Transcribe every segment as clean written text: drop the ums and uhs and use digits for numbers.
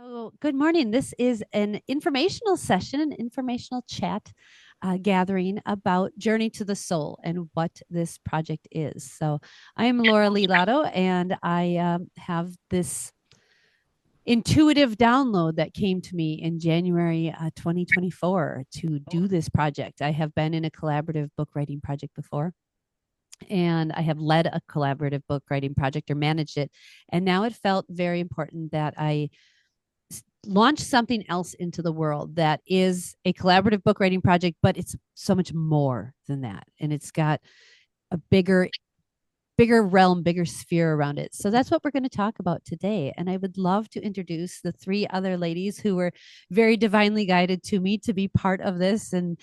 So, good morning. This is an informational session, an informational chat gathering about Journey to the Soul and what this project is. So, I am Laura Lee Lotto, and I have this intuitive download that came to me in January 2024 to do this project. I have been in a collaborative book writing project before, and I have led a collaborative book writing project or managed it. And now it felt very important that I launch something else into the world that is a collaborative book writing project, but it's so much more than that. And it's got a bigger realm, bigger sphere around it. So that's what we're going to talk about today. And I would love to introduce the three other ladies who were very divinely guided to me to be part of this, and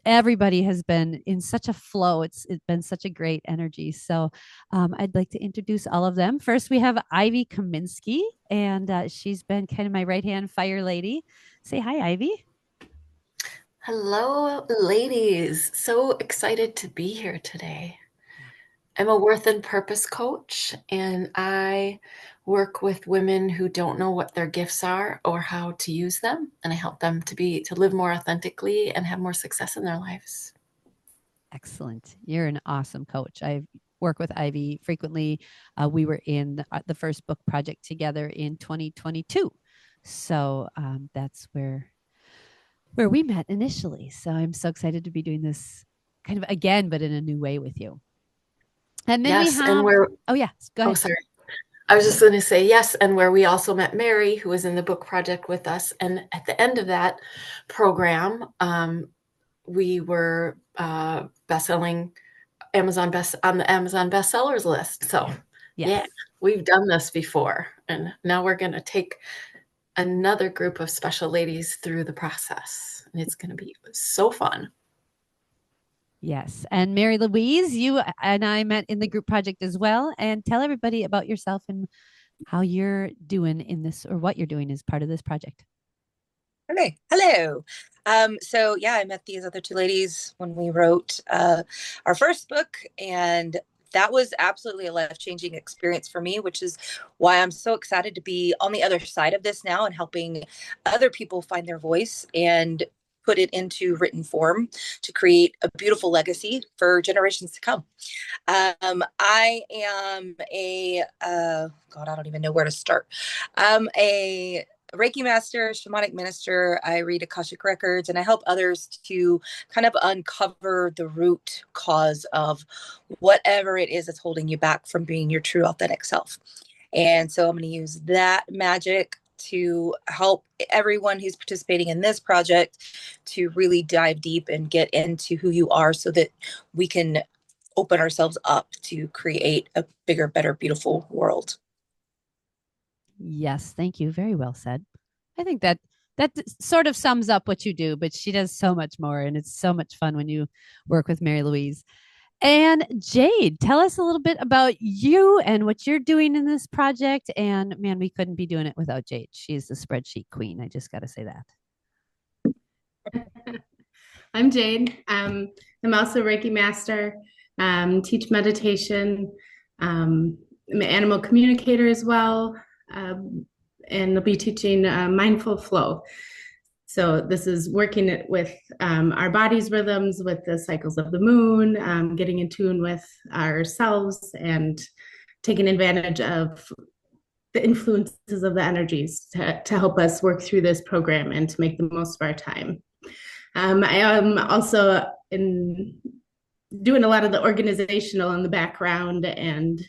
everybody has been in such a flow. It's been such a great energy. So I'd like to introduce all of them. First, we have Ivy Kaminsky, and she's been kind of my right hand fire lady. Say hi, Ivy. Hello, ladies. So excited to be here today. I'm a worth and purpose coach, and I work with women who don't know what their gifts are or how to use them, and I help them to live more authentically and have more success in their lives. Excellent. You're an awesome coach. I work with Ivy frequently. We were in the first book project together in 2022. So that's where we met initially. So I'm so excited to be doing this kind of again, but in a new way with you. And then we Yes, and have, where, oh, yeah, go oh, ahead. sorry. I was just going to say yes, and where we also met Mary, who was in the book project with us. And at the end of that program, we were best-selling on the Amazon bestsellers list. So, yeah, Yes. we've done this before, and now we're going to take another group of special ladies through the process, and it's going to be so fun. Yes. And Mary Louise, you and I met in the group project as well. And tell everybody about yourself and how you're doing in this, or what you're doing as part of this project. Okay. Hello. So yeah, I met these other two ladies when we wrote our first book, and that was absolutely a life-changing experience for me, which is why I'm so excited to be on the other side of this now and helping other people find their voice and put it into written form to create a beautiful legacy for generations to come. I am a God, I don't even know where to start. I'm a Reiki master, shamanic minister. I read Akashic records, and I help others to kind of uncover the root cause of whatever it is that's holding you back from being your true authentic self. And so I'm going to use that magic to help everyone who's participating in this project to really dive deep and get into who you are so that we can open ourselves up to create a bigger, better, beautiful world. Yes. Thank you. Very well said. I think that sort of sums up what you do, but she does so much more. And it's so much fun when you work with Mary Louise. And Jade, tell us a little bit about you and what you're doing in this project. And man, we couldn't be doing it without Jade. She's the spreadsheet queen. I just got to say that. I'm Jade. I'm also a Reiki master, teach meditation. I'm an animal communicator as well, and I'll be teaching mindful flow. So this is working with our body's rhythms, with the cycles of the moon, getting in tune with ourselves and taking advantage of the influences of the energies to help us work through this program and to make the most of our time. I am also doing a lot of the organizational in the background and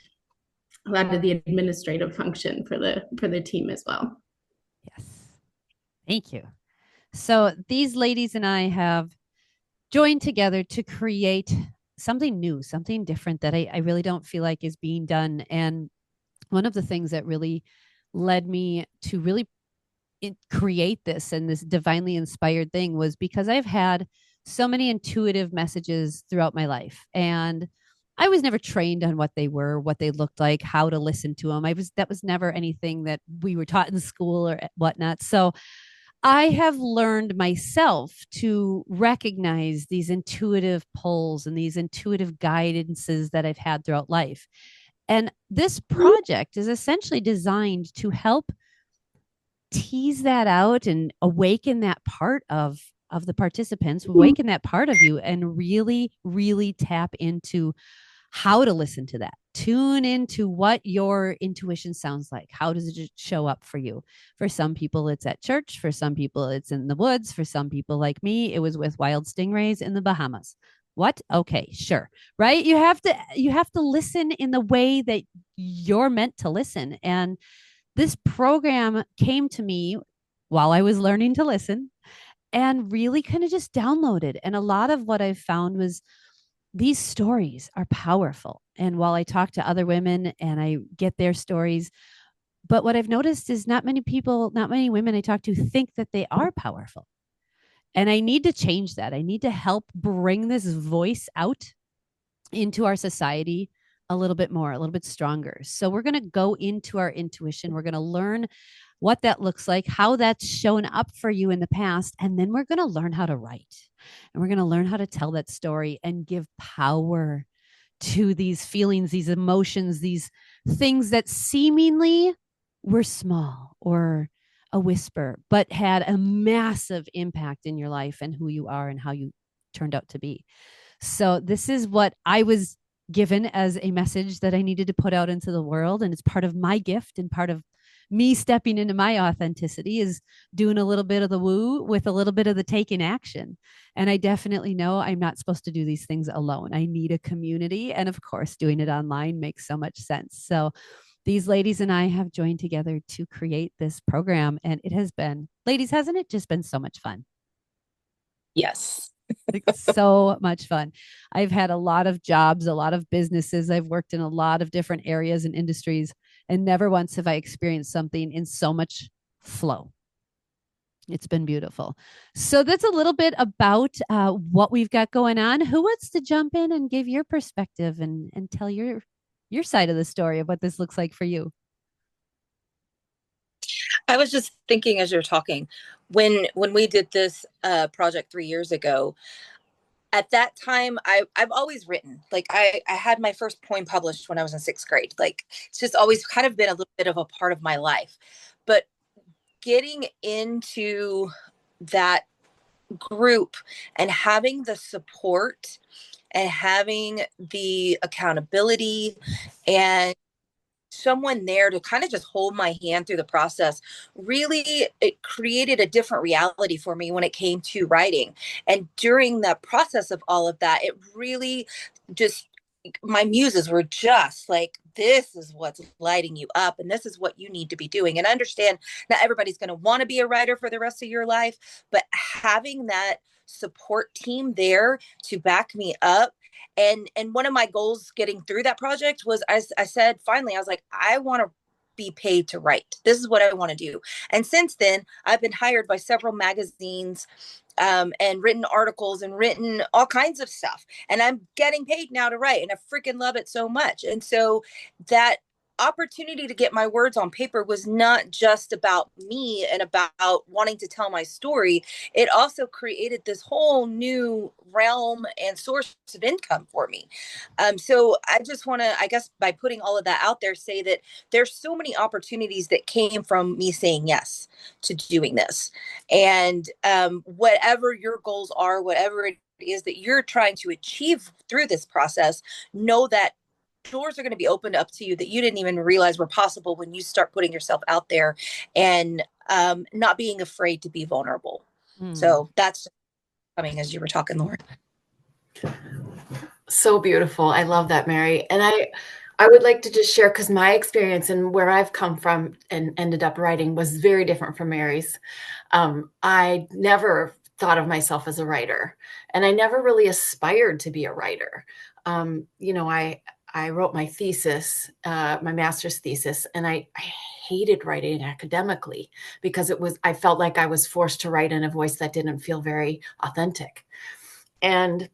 a lot of the administrative function for the team as well. Yes. Thank you. So these ladies and I have joined together to create something new, something different that I really don't feel like is being done. And one of the things that really led me to really create this and this divinely inspired thing was because I've had so many intuitive messages throughout my life, and I was never trained on what they were, what they looked like, how to listen to them. That was never anything that we were taught in school or whatnot. So I have learned myself to recognize these intuitive pulls and these intuitive guidances that I've had throughout life. And this project is essentially designed to help tease that out and awaken that part of the participants, awaken that part of you, and really, really tap into how to listen to that. Tune into what your intuition sounds like. How does it show up for you? For some people, it's at church. For some people, it's in the woods. For some people, like me, it was with wild stingrays in the Bahamas. What? Okay, sure. Right? You have to listen in the way that you're meant to listen. And this program came to me while I was learning to listen and really kind of just downloaded. And a lot of what I found was these stories are powerful. And while I talk to other women and I get their stories, but what I've noticed is not many women I talk to think that they are powerful. And I need to change that. I need to help bring this voice out into our society a little bit more, a little bit stronger. So we're going to go into our intuition. We're going to learn what that looks like, how that's shown up for you in the past. And then we're going to learn how to write. And we're going to learn how to tell that story and give power to these feelings, these emotions, these things that seemingly were small or a whisper, but had a massive impact in your life and who you are and how you turned out to be. So this is what I was given as a message that I needed to put out into the world. And it's part of my gift and part of me stepping into my authenticity is doing a little bit of the woo with a little bit of the taking action. And I definitely know I'm not supposed to do these things alone. I need a community. And of course, doing it online makes so much sense. So these ladies and I have joined together to create this program. And it has been, ladies, hasn't it just been so much fun? Yes. Like, so much fun. I've had a lot of jobs, a lot of businesses. I've worked in a lot of different areas and industries, and never once have I experienced something in so much flow. It's been beautiful. So that's a little bit about what we've got going on. Who wants to jump in and give your perspective and tell your side of the story of what this looks like for you? I was just thinking as you're talking, when we did this project 3 years ago, at that time, I've always written. Like I had my first poem published when I was in 6th grade. Like it's just always kind of been a little bit of a part of my life. But getting into that group and having the support and having the accountability and someone there to kind of just hold my hand through the process, really it created a different reality for me when it came to writing. And during the process of all of that, it really just, my muses were just like, this is what's lighting you up and this is what you need to be doing. And understand not everybody's going to want to be a writer for the rest of your life, but having that support team there to back me up. And one of my goals getting through that project was I said, finally, I was like, I want to be paid to write. This is what I want to do. And since then, I've been hired by several magazines and written articles and written all kinds of stuff. And I'm getting paid now to write. And I freaking love it so much. And so that opportunity to get my words on paper was not just about me and about wanting to tell my story. It also created this whole new realm and source of income for me. So I just want to, I guess, by putting all of that out there, say that there's so many opportunities that came from me saying yes to doing this. And whatever your goals are, whatever it is that you're trying to achieve through this process, know that doors are going to be opened up to you that you didn't even realize were possible when you start putting yourself out there and not being afraid to be vulnerable. So that's coming as you were talking, Lauren. So beautiful. I love that, Mary. And I would like to just share, because my experience and where I've come from and ended up writing was very different from Mary's. I never thought of myself as a writer, and I never really aspired to be a writer. I wrote my thesis, my master's thesis, and I hated writing academically because I felt like I was forced to write in a voice that didn't feel very authentic. And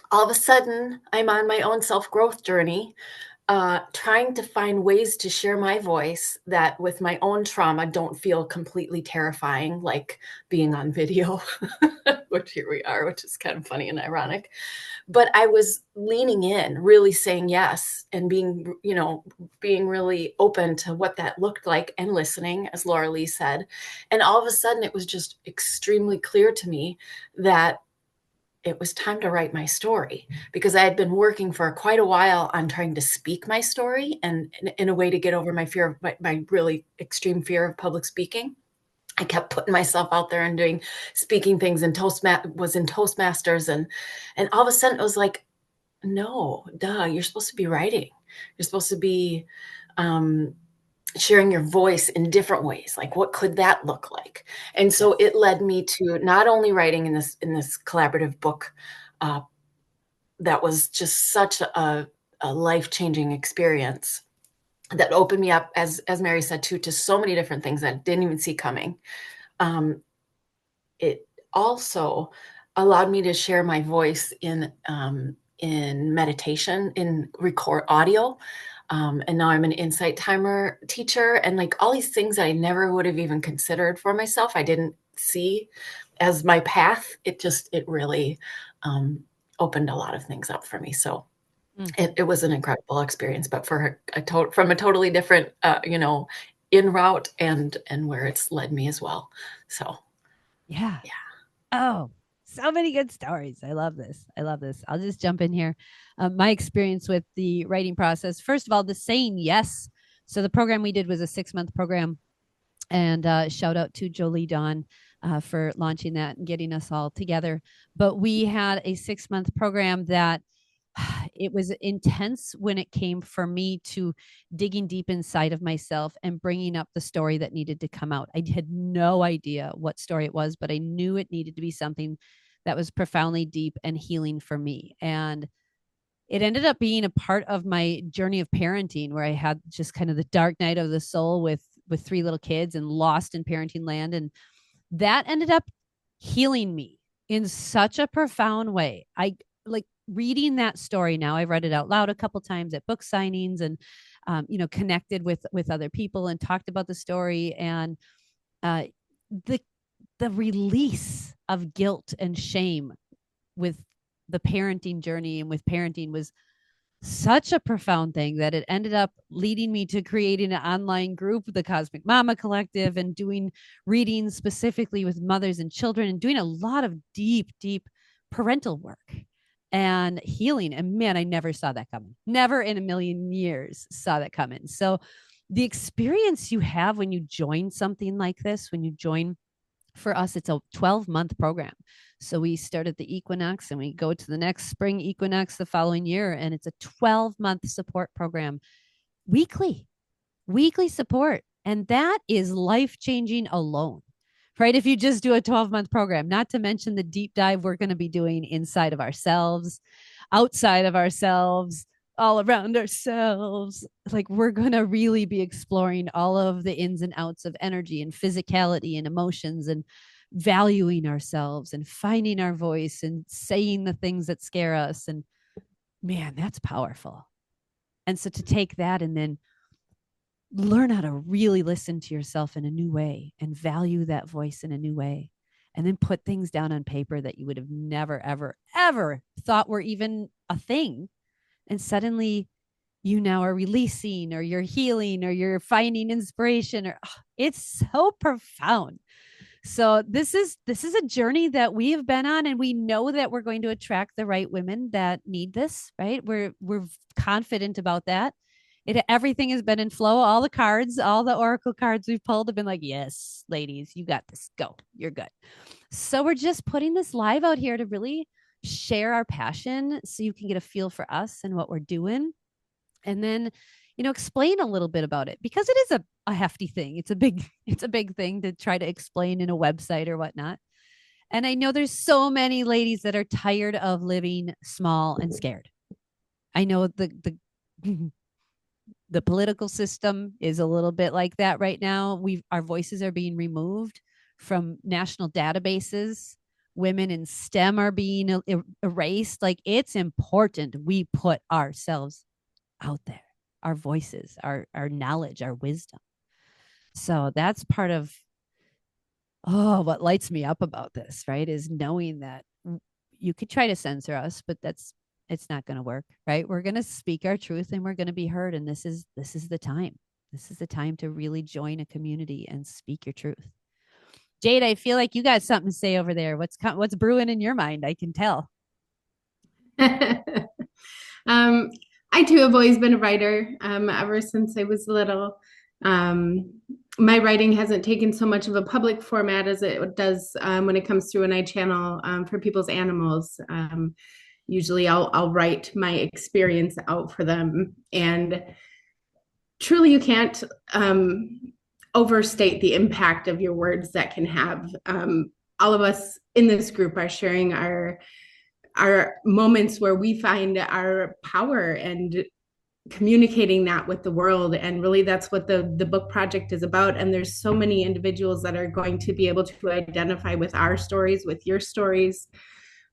all of a sudden, I'm on my own self-growth journey. trying to find ways to share my voice that with my own trauma don't feel completely terrifying, like being on video, which here we are, which is kind of funny and ironic. But I was leaning in, really saying yes, and being really open to what that looked like and listening, as Laura Lee said. And all of a sudden, it was just extremely clear to me that it was time to write my story, because I had been working for quite a while on trying to speak my story and in a way to get over my fear of my really extreme fear of public speaking. I kept putting myself out there and doing speaking things and was in Toastmasters, and all of a sudden it was like, no, duh, you're supposed to be writing. You're supposed to be sharing your voice in different ways. Like, what could that look like? And so it led me to not only writing in this collaborative book that was just such a life-changing experience that opened me up, as Mary said, to so many different things that I didn't even see coming. It also allowed me to share my voice in meditation, in record audio. And now I'm an Insight Timer teacher, and like all these things that I never would have even considered for myself, I didn't see as my path. It really opened a lot of things up for me. So it was an incredible experience, but from a totally different, in route and where it's led me as well. So, yeah. Oh, so many good stories. I love this. I'll just jump in here. My experience with the writing process, first of all, the saying yes. So the program we did was a 6-month program, and shout out to Jolie Dawn for launching that and getting us all together. But we had a 6-month program that it was intense when it came for me to digging deep inside of myself and bringing up the story that needed to come out. I had no idea what story it was, but I knew it needed to be something that was profoundly deep and healing for me. And it ended up being a part of my journey of parenting, where I had just kind of the dark night of the soul with 3 little kids and lost in parenting land. And that ended up healing me in such a profound way. I like reading that story now. I've read it out loud a couple times at book signings, and connected with other people and talked about the story, and the release of guilt and shame with the parenting journey and with parenting was such a profound thing that it ended up leading me to creating an online group, the Cosmic Mama Collective, and doing readings specifically with mothers and children, and doing a lot of deep parental work and healing. And man, I never saw that coming. Never in a million years saw that coming. So the experience you have when you join something like this, for us, it's a 12-month program. So we start at the equinox and we go to the next spring equinox the following year. And it's a 12-month support program, weekly support. And that is life-changing alone, right? If you just do a 12-month program, not to mention the deep dive we're going to be doing inside of ourselves, outside of ourselves, all around ourselves. Like, we're going to really be exploring all of the ins and outs of energy and physicality and emotions, and valuing ourselves and finding our voice and saying the things that scare us. And man, that's powerful. And so to take that and then learn how to really listen to yourself in a new way and value that voice in a new way, and then put things down on paper that you would have never, ever, ever thought were even a thing. And suddenly you now are releasing, or you're healing, or you're finding inspiration, or it's so profound. So this is a journey that we have been on, and we know that we're going to attract the right women that need this, right? We're confident about that. Everything has been in flow. All the cards, all the oracle cards we've pulled have been like, yes, ladies, you got this. Go. You're good. So we're just putting this live out here to really share our passion, so you can get a feel for us and what we're doing. And then, explain a little bit about it, because it is a hefty thing. It's a big thing to try to explain in a website or whatnot. And I know there's so many ladies that are tired of living small and scared. I know the political system is a little bit like that right now. Our voices are being removed from national databases. Women in STEM are being erased. Like, it's important we put ourselves out there. our voices, our knowledge, our wisdom. So that's part of what lights me up about this, right? Is knowing that you could try to censor us, but it's not going to work, right? We're going to speak our truth and we're going to be heard. And this is the time. This is the time to really join a community and speak your truth. Jade, I feel like you got something to say over there. What's brewing in your mind? I can tell. I too have always been a writer ever since I was little. My writing hasn't taken so much of a public format as it does when it comes through an iChannel for people's animals. Usually I'll write my experience out for them. And truly you can't overstate the impact of your words that can have. All of us in this group are sharing our moments where we find our power and communicating that with the world. And really that's what the book project is about. And there's so many individuals that are going to be able to identify with our stories, with your stories,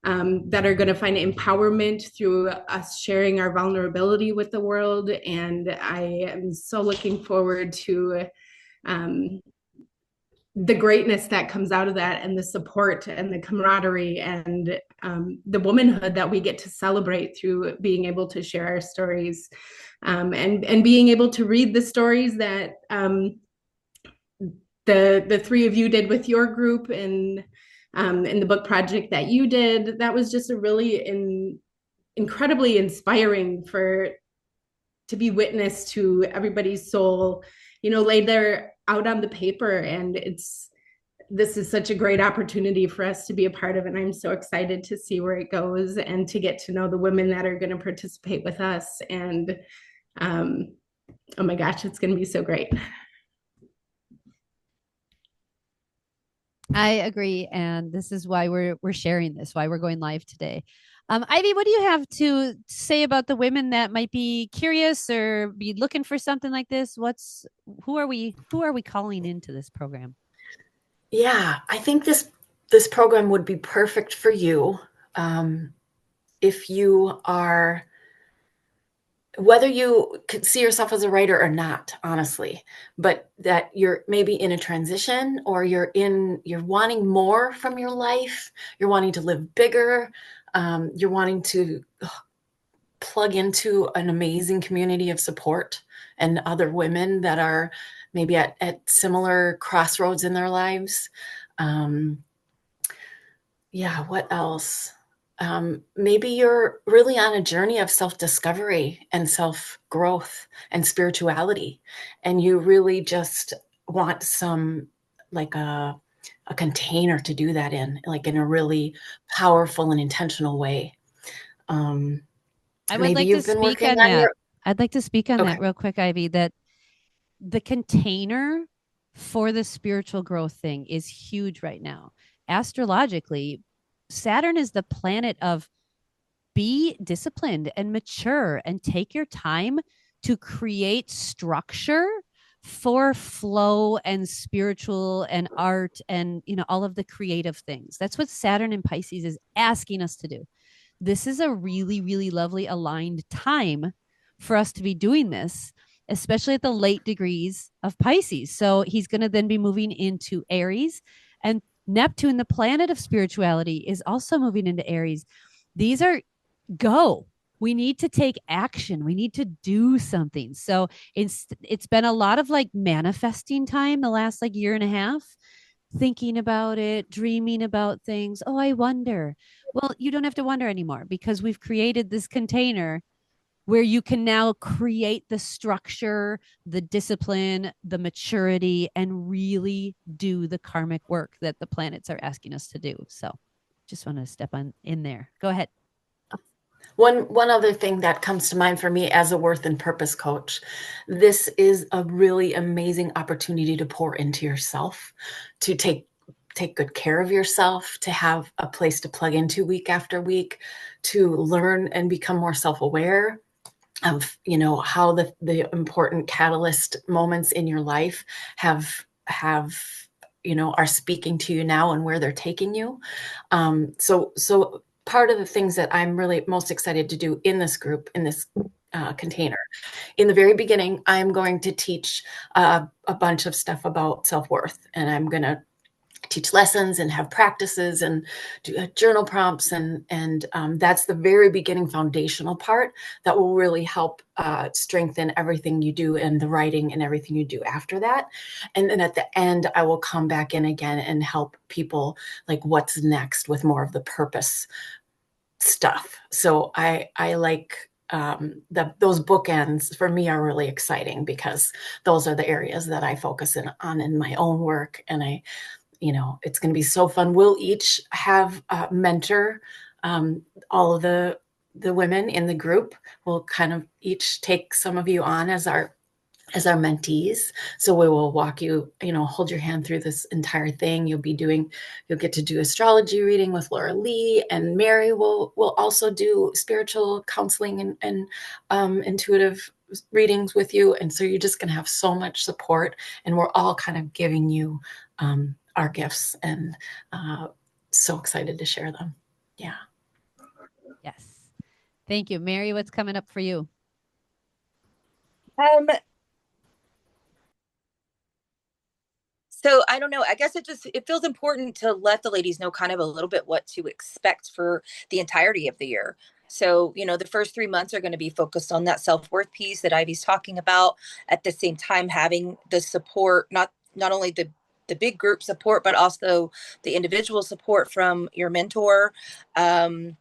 that are going to find empowerment through us sharing our vulnerability with the world. And I am so looking forward to the greatness that comes out of that, and the support and the camaraderie and the womanhood that we get to celebrate through being able to share our stories, and being able to read the stories that the three of you did with your group and in the book project that you did. That was just a really incredibly inspiring to be witness to everybody's soul, laid there out on the paper. And this is such a great opportunity for us to be a part of, and I'm so excited to see where it goes and to get to know the women that are going to participate with us. And oh my gosh, it's going to be so great. I agree, and this is why we're sharing this, why we're going live today. Ivy, what do you have to say about the women that might be curious or be looking for something like this? Who are we calling into this program? Yeah, I think this program would be perfect for you if you are, whether you could see yourself as a writer or not, honestly, but that you're maybe in a transition, or you're wanting more from your life, you're wanting to live bigger, you're wanting to plug into an amazing community of support and other women that are maybe at similar crossroads in their lives. Yeah, what else? Maybe you're really on a journey of self-discovery and self-growth and spirituality, and you really just want some, like a container to do that in, like in a really powerful and intentional way. I would like to speak on that. I'd like to speak on that real quick, Ivy, that the container for the spiritual growth thing is huge right now. Astrologically, Saturn is the planet of be disciplined and mature and take your time to create structure for flow and spiritual and art and all of the creative things. That's what Saturn in Pisces is asking us to do. This is a really, really lovely aligned time for us to be doing this, especially at the late degrees of Pisces. So he's going to then be moving into Aries, and Neptune, the planet of spirituality, is also moving into Aries. These are go. We need to take action. We need to do something. So it's been a lot of like manifesting time the last like year and a half, thinking about it, dreaming about things. Oh, I wonder. Well, you don't have to wonder anymore, because we've created this container where you can now create the structure, the discipline, the maturity, and really do the karmic work that the planets are asking us to do. So just want to step on in there. Go ahead. One other thing that comes to mind for me as a worth and purpose coach, this is a really amazing opportunity to pour into yourself, to take good care of yourself, to have a place to plug into week after week, to learn and become more self-aware of, how the important catalyst moments in your life are speaking to you now and where they're taking you. So part of the things that I'm really most excited to do in this group, in this container, in the very beginning, I'm going to teach a bunch of stuff about self-worth, and I'm going to teach lessons and have practices and do journal prompts, and that's the very beginning foundational part that will really help strengthen everything you do and the writing and everything you do after that. And then at the end, I will come back in again and help people like what's next with more of the purpose stuff. So I like those bookends for me are really exciting because those are the areas that I focus on in my own work. And it's going to be so fun. We'll each have a mentor. All of the women in the group will kind of each take some of you on as our mentees. So we will walk you, hold your hand through this entire thing. You'll get to do astrology reading with Laura Lee, and Mary will also do spiritual counseling and intuitive readings with you. And so you're just going to have so much support, and we're all kind of giving you our gifts, and so excited to share them. Yeah. Yes. Thank you. Mary, what's coming up for you? So I don't know. I guess it feels important to let the ladies know kind of a little bit what to expect for the entirety of the year. So, the first 3 months are going to be focused on that self-worth piece that Ivy's talking about. At the same time, having the support, not only the big group support, but also the individual support from your mentor. And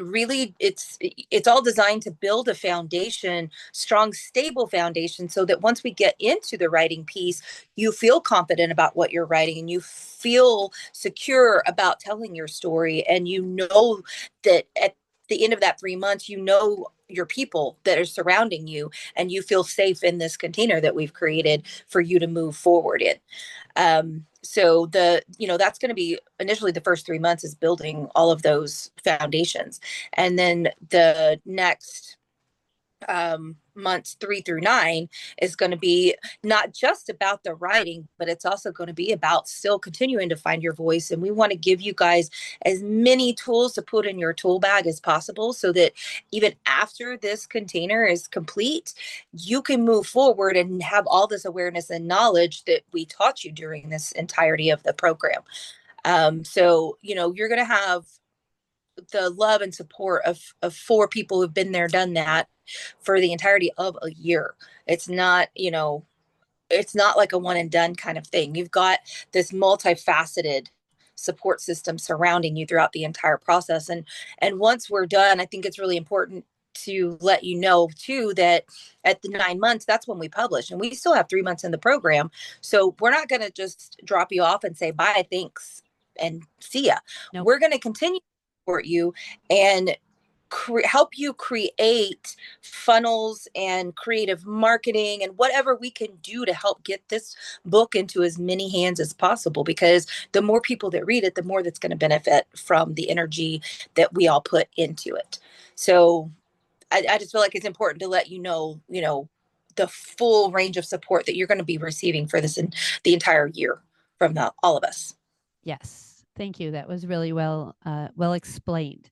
really it's all designed to build a foundation, strong, stable foundation, so that once we get into the writing piece, you feel confident about what you're writing, and you feel secure about telling your story. And that at the end of that 3 months, your people that are surrounding you, and you feel safe in this container that we've created for you to move forward in. So that's going to be initially the first 3 months is building all of those foundations. And then the next months 3 through 9 is going to be not just about the writing, but it's also going to be about still continuing to find your voice. And we want to give you guys as many tools to put in your tool bag as possible, so that even after this container is complete, you can move forward and have all this awareness and knowledge that we taught you during this entirety of the program. So you're going to have the love and support of 4 people who've been there, done that for the entirety of a year. It's not, it's not like a one and done kind of thing. You've got this multifaceted support system surrounding you throughout the entire process. And once we're done, I think it's really important to let you know too, that at the 9 months, that's when we publish, and we still have 3 months in the program. So we're not going to just drop you off and say, bye, thanks, and see ya. Nope. We're going to continue to support you and help you create funnels and creative marketing and whatever we can do to help get this book into as many hands as possible, because the more people that read it, the more that's going to benefit from the energy that we all put into it. So I just feel like it's important to let you know the full range of support that you're going to be receiving for this in the entire year from all of us. Yes. Thank you. That was really well explained.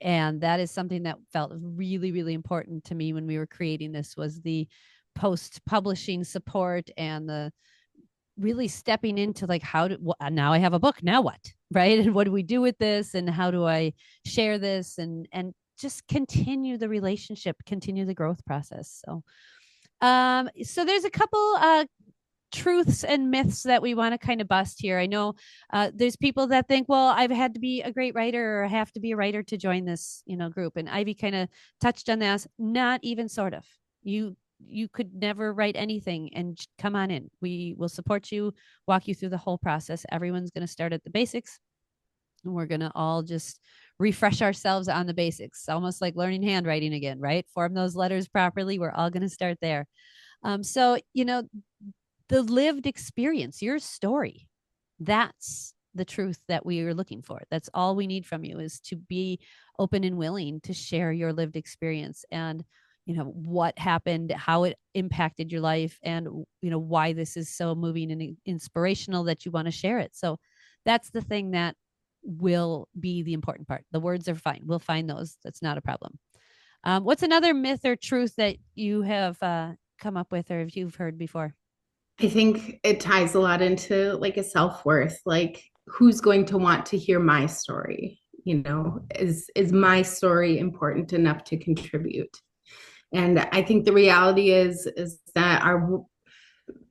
And that is something that felt really, really important to me when we were creating this, was the post-publishing support and the really stepping into like, now I have a book, now what, right? And what do we do with this? And how do I share this? And just continue the relationship, continue the growth process. So there's a couple truths and myths that we want to kind of bust here. I know there's people that think, well, I've had to be a great writer, or I have to be a writer to join this, group. And Ivy kind of touched on that. Not even sort of. You could never write anything, and come on in. We will support you, walk you through the whole process. Everyone's going to start at the basics, and we're going to all just refresh ourselves on the basics, almost like learning handwriting again, right? Form those letters properly. We're all going to start there. So, the lived experience, your story, that's the truth that we are looking for. That's all we need from you, is to be open and willing to share your lived experience, and what happened, how it impacted your life, and why this is so moving and inspirational that you want to share it. So that's the thing that will be the important part. The words are fine. We'll find those. That's not a problem. What's another myth or truth that you have come up with or if you've heard before? I think it ties a lot into like a self-worth, like who's going to want to hear my story? You know, is my story important enough to contribute? And I think the reality is that our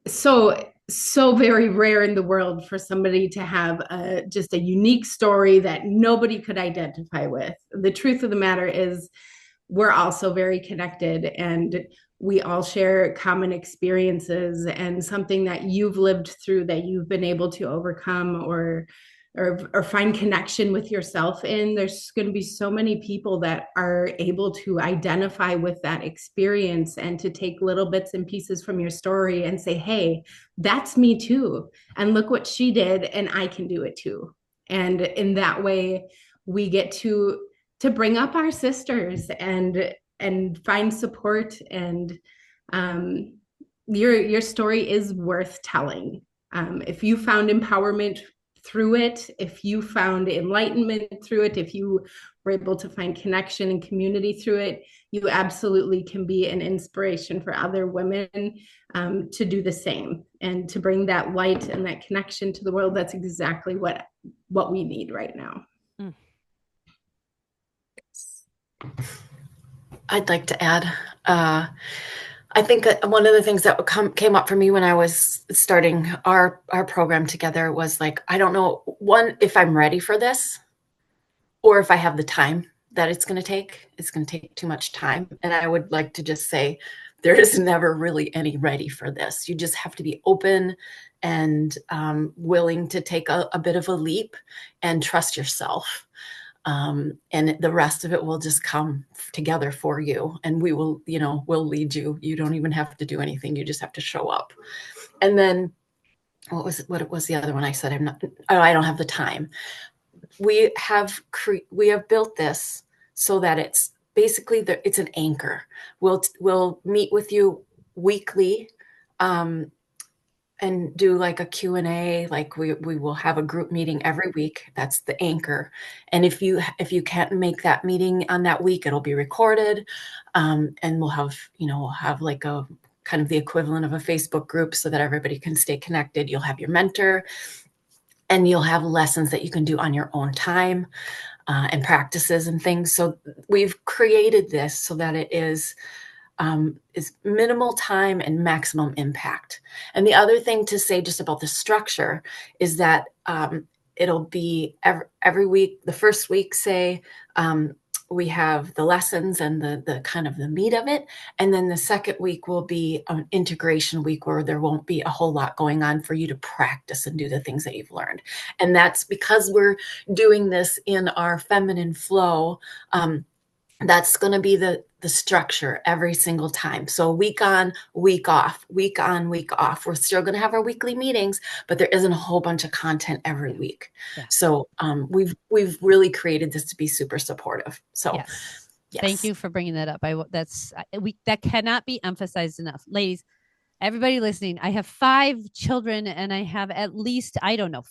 so very rare in the world for somebody to have just a unique story that nobody could identify with. The truth of the matter is we're also very connected and we all share common experiences, and something that you've lived through that you've been able to overcome or find connection with yourself in, there's going to be so many people that are able to identify with that experience and to take little bits and pieces from your story and say, hey, that's me too, and look what she did and I can do it too. And in that way we get to bring up our sisters and find support, and your story is worth telling. If you found empowerment through it, if you found enlightenment through it, if you were able to find connection and community through it, you absolutely can be an inspiration for other women to do the same and to bring that light and that connection to the world. That's exactly what we need right now. I'd like to add, I think one of the things that came up for me when I was starting our program together was like, I don't know, one, if I'm ready for this or if I have the time that it's going to take. It's going to take too much time. And I would like to just say, there is never really any ready for this. You just have to be open and willing to take a bit of a leap and trust yourself. And the rest of it will just come together for you, and we will, we'll lead you. You don't even have to do anything. You just have to show up. And then what was the other one I said? I don't have the time. We have built this so that it's basically it's an anchor. We'll meet with you weekly, and do like a Q&A, like we will have a group meeting every week. That's the anchor. And if you can't make that meeting on that week, it'll be recorded. And we'll have like a kind of the equivalent of a Facebook group so that everybody can stay connected. You'll have your mentor and you'll have lessons that you can do on your own time, and practices and things. So we've created this so that it is minimal time and maximum impact. And the other thing to say just about the structure is that it'll be every week. The first week, say, we have the lessons and the kind of the meat of it. And then the second week will be an integration week where there won't be a whole lot going on for you to practice and do the things that you've learned. And that's because we're doing this in our feminine flow. That's going to be the structure every single time. So week on, week off, week on, week off. We're still going to have our weekly meetings, but there isn't a whole bunch of content every week. Yeah. So we've really created this to be super supportive. So yes. Thank you for bringing that up. That cannot be emphasized enough. Ladies, everybody listening, I have 5 children and I have at least,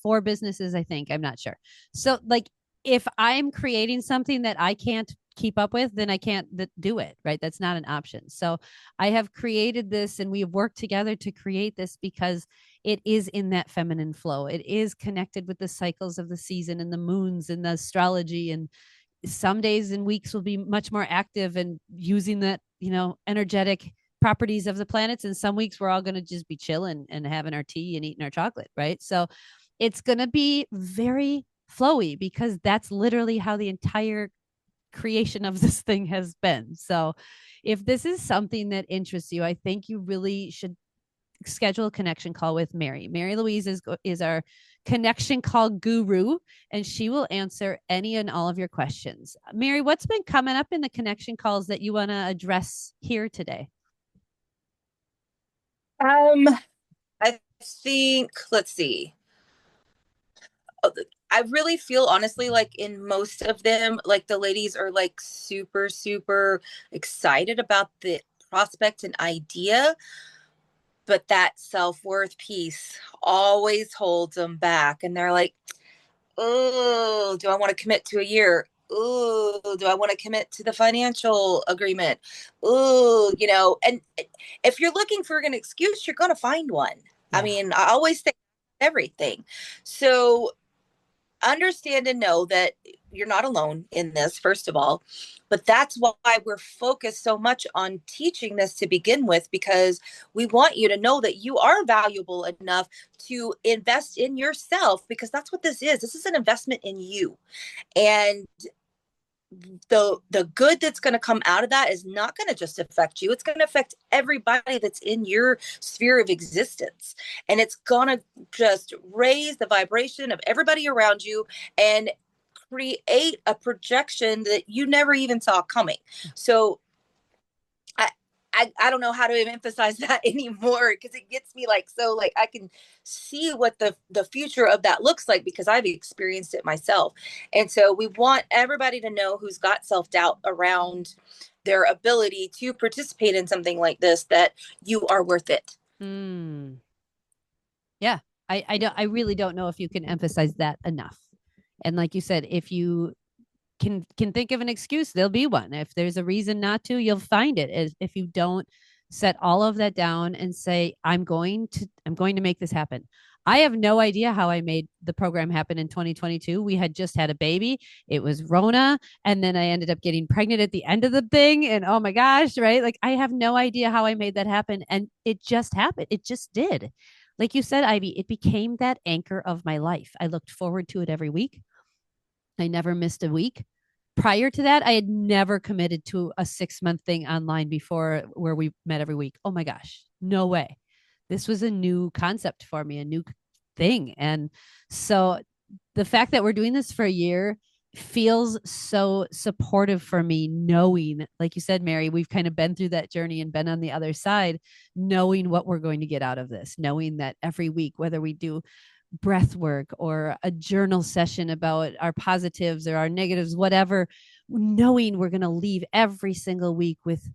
4 businesses, I think. I'm not sure. So like, if I'm creating something that I can't keep up with, then I can't do it, right? That's not an option. So I have created this and we have worked together to create this because it is in that feminine flow. It is connected with the cycles of the season and the moons and the astrology. And some days and weeks will be much more active and using that, energetic properties of the planets. And some weeks we're all going to just be chilling and having our tea and eating our chocolate, right? So it's going to be very flowy because that's literally how the entire creation of this thing has been. So if this is something that interests you, I think you really should schedule a connection call with Mary. Mary Louise is our connection call guru, and she will answer any and all of your questions. Mary, what's been coming up in the connection calls that you want to address here today? I think, let's see. I really feel honestly like in most of them, like the ladies are like super, super excited about the prospect and idea, but that self-worth piece always holds them back. And they're like, oh, do I want to commit to a year? Ooh, do I want to commit to the financial agreement? Ooh, and if you're looking for an excuse, you're going to find one. Yeah. I mean, I always think everything. So understand and know that you're not alone in this, first of all. But that's why we're focused so much on teaching this to begin with, because we want you to know that you are valuable enough to invest in yourself, because that's what this is. This is an investment in you. And the good that's going to come out of that is not going to just affect you. It's going to affect everybody that's in your sphere of existence. And it's going to just raise the vibration of everybody around you and create a projection that you never even saw coming. So I don't know how to emphasize that anymore, because it gets me so I can see what the future of that looks like, because I've experienced it myself. And so we want everybody to know, who's got self-doubt around their ability to participate in something like this, that you are worth it. Yeah, I really don't know if you can emphasize that enough. And like you said, if you can think of an excuse, there'll be one. If there's a reason not to, you'll find it. If you don't set all of that down and say, I'm going to make this happen. I have no idea how I made the program happen in 2022. We had just had a baby. It was Rona. And then I ended up getting pregnant at the end of the thing. And oh my gosh, right? Like, I have no idea how I made that happen. And it just happened. It just did. Like you said, Ivy, it became that anchor of my life. I looked forward to it every week. I never missed a week. Prior to that, I had never committed to a 6-month thing online before, where we met every week. Oh my gosh, no way. This was a new concept for me, a new thing. And so the fact that we're doing this for a year feels so supportive for me, knowing, like you said, Mary, we've kind of been through that journey and been on the other side, knowing what we're going to get out of this, knowing that every week, whether we do breath work or a journal session about our positives or our negatives, whatever, knowing we're going to leave every single week with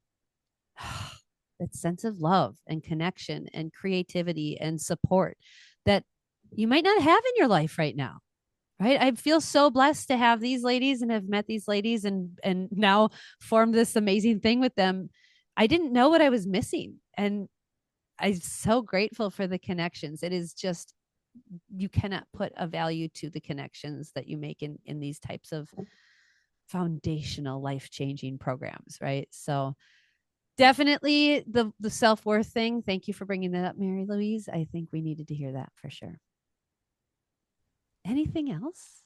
that sense of love and connection and creativity and support that you might not have in your life right now. Right. I feel so blessed to have these ladies and have met these ladies and now formed this amazing thing with them. I didn't know what I was missing. And I'm so grateful for the connections. It is just, you cannot put a value to the connections that you make in these types of foundational life-changing programs, right? So definitely the self-worth thing. Thank you for bringing that up, Mary Louise. I think we needed to hear that for sure. Anything else?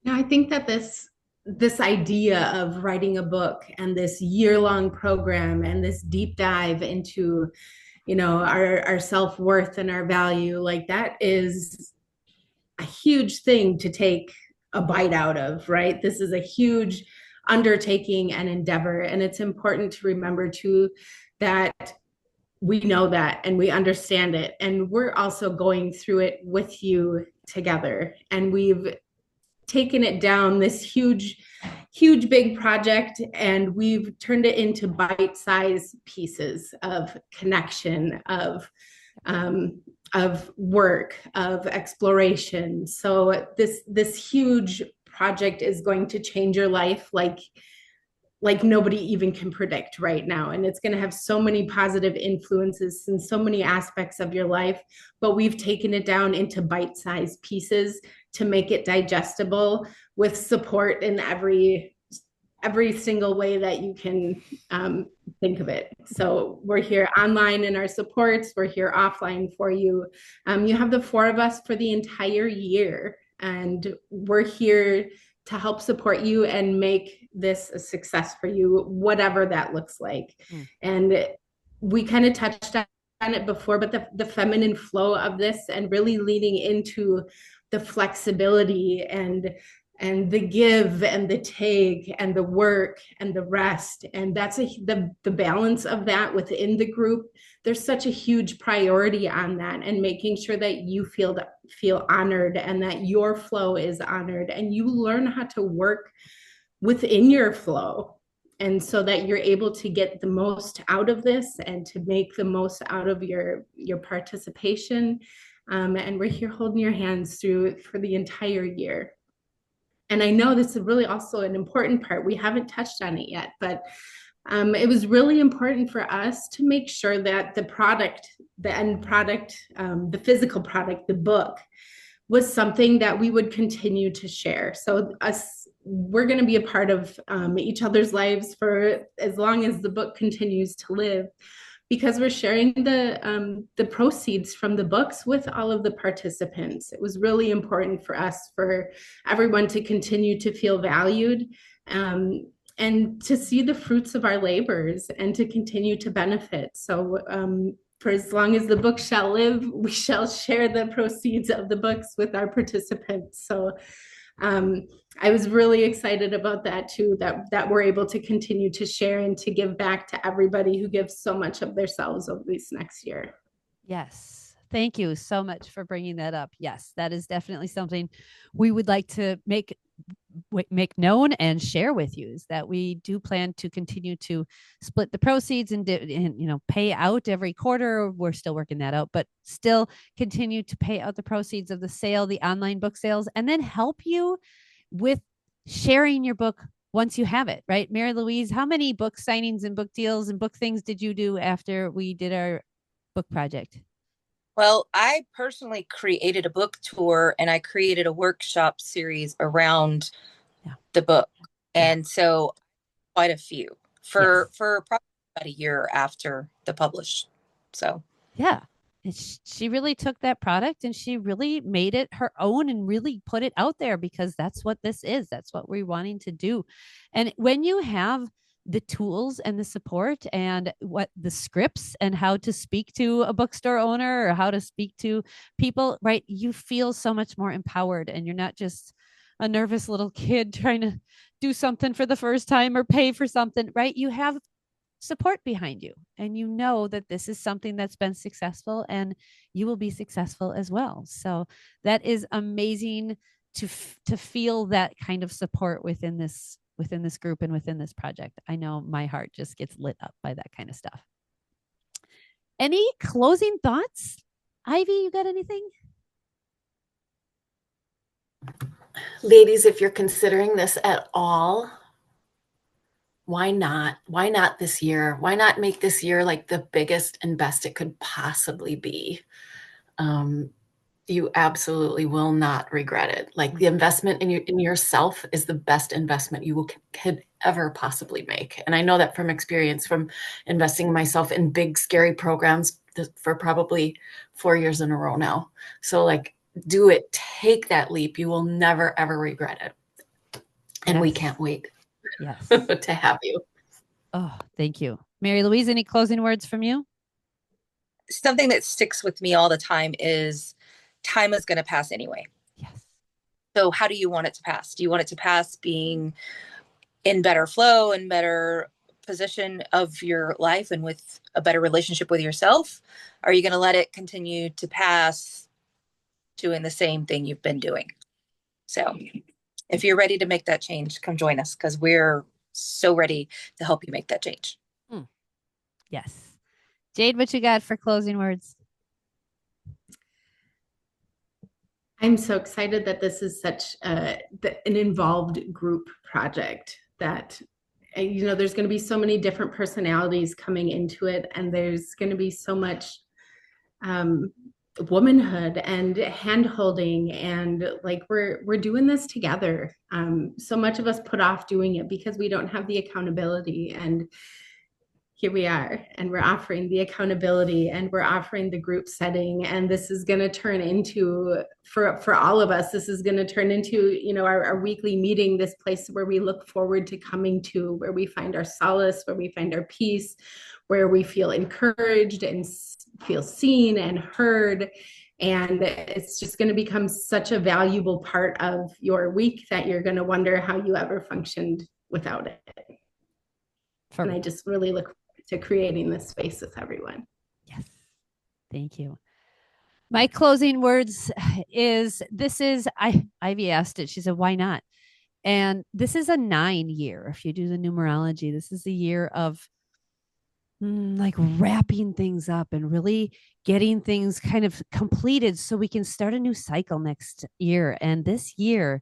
No, I think that this idea of writing a book and this year-long program and this deep dive into our self-worth and our value, like, that is a huge thing to take a bite out of, right? This is a huge undertaking and endeavor. And it's important to remember too that we know that and we understand it. And we're also going through it with you together. And we've taken it down this huge big project, and we've turned it into bite-sized pieces of connection, of work, of exploration. So this huge project is going to change your life like nobody even can predict right now. And it's going to have so many positive influences in so many aspects of your life, but we've taken it down into bite-sized pieces to make it digestible, with support in every single way that you can think of it. So we're here online in our supports. We're here offline for you. You have the 4 of us for the entire year, and we're here to help support you and make this a success for you, whatever that looks like. And we kind of touched on it before, but the feminine flow of this, and really leaning into the flexibility and the give and the take and the work and the rest. And that's the balance of that within the group. There's such a huge priority on that, and making sure that you feel honored and that your flow is honored, and you learn how to work within your flow. And so that you're able to get the most out of this and to make the most out of your participation. And we're here holding your hands through for the entire year. And I know this is really also an important part. We haven't touched on it yet, but it was really important for us to make sure that the product, the end product, the physical product, the book, was something that we would continue to share. So we're going to be a part of each other's lives for as long as the book continues to live, because we're sharing the proceeds from the books with all of the participants. It was really important for us, for everyone to continue to feel valued, and to see the fruits of our labors and to continue to benefit. So for as long as the book shall live, we shall share the proceeds of the books with our participants. So I was really excited about that too, that we're able to continue to share and to give back to everybody who gives so much of themselves over this next year. Yes. Thank you so much for bringing that up. Yes, that is definitely something we would like to make known and share with you, is that we do plan to continue to split the proceeds and pay out every quarter. We're still working that out, but still continue to pay out the proceeds of the sale, the online book sales, and then help you with sharing your book once you have it, right? Mary Louise, how many book signings and book deals and book things did you do after we did our book project? Well, I personally created a book tour, and I created a workshop series around the book. And so quite a few for probably about a year after the publish. So yeah, she really took that product and she really made it her own and really put it out there, because that's what this is. That's what we're wanting to do. And when you have the tools and the support and what the scripts and how to speak to a bookstore owner or how to speak to people, right, you feel so much more empowered, and you're not just a nervous little kid trying to do something for the first time or pay for something, right? You have support behind you, and you know that this is something that's been successful and you will be successful as well. So that is amazing to feel that kind of support within this group and within this project. I know my heart just gets lit up by that kind of stuff. Any closing thoughts? Ivy, you got anything? Ladies, if you're considering this at all, why not? Why not this year? Why not make this year like the biggest and best it could possibly be? You absolutely will not regret it. Like, the investment in yourself is the best investment you could ever possibly make. And I know that from experience, from investing myself in big, scary programs for probably 4 years in a row now. So like, do it, take that leap. You will never, ever regret it. And we can't wait to have you. Oh, thank you. Mary Louise, any closing words from you? Something that sticks with me all the time is time is going to pass anyway. Yes. So how do you want it to pass? Do you want it to pass being in better flow and better position of your life and with a better relationship with yourself? Are you going to let it continue to pass doing the same thing you've been doing? So if you're ready to make that change, come join us, because we're so ready to help you make that change. Yes. Jade, what you got for closing words? I'm so excited that this is such an involved group project, that there's going to be so many different personalities coming into it, and there's going to be so much womanhood and hand holding, and like we're doing this together. So much of us put off doing it because we don't have the accountability, and here we are, and we're offering the accountability, and we're offering the group setting, and this is going to turn into, for all of us, this is going to turn into our weekly meeting, this place where we look forward to coming to, where we find our solace, where we find our peace, where we feel encouraged and feel seen and heard. And it's just going to become such a valuable part of your week that you're going to wonder how you ever functioned without it. And I just really look forward to creating this space with everyone. Yes. Thank you. My closing words is, Ivy asked it. She said, why not? And this is a 9 year. If you do the numerology, this is the year of like wrapping things up and really getting things kind of completed so we can start a new cycle next year. And this year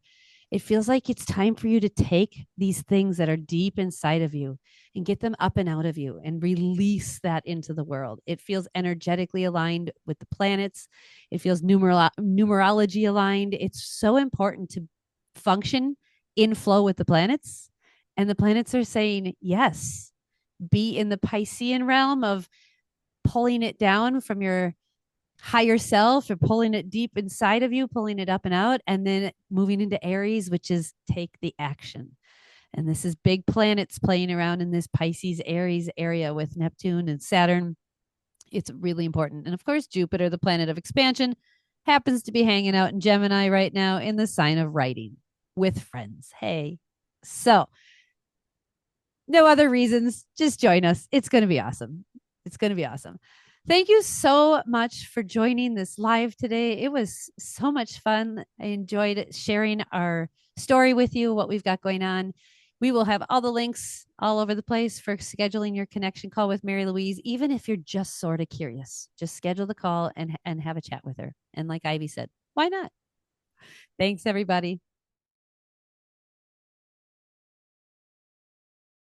It feels like it's time for you to take these things that are deep inside of you and get them up and out of you and release that into the world. It feels energetically aligned with the planets. It feels numerology aligned. It's so important to function in flow with the planets. And the planets are saying, yes, be in the Piscean realm of pulling it down from your higher self or pulling it deep inside of you, pulling it up and out, and then moving into Aries, which is take the action. And this is big planets playing around in this Pisces Aries area with Neptune and Saturn. It's really important. And of course, Jupiter, the planet of expansion, happens to be hanging out in Gemini right now in the sign of writing with friends. Hey, so no other reasons. Just join us. It's going to be awesome. It's going to be awesome. Thank you so much for joining this live today. It was so much fun. I enjoyed sharing our story with you, what we've got going on. We will have all the links all over the place for scheduling your connection call with Mary Louise, even if you're just sort of curious. Just schedule the call and have a chat with her. And like Ivy said, why not? Thanks, everybody.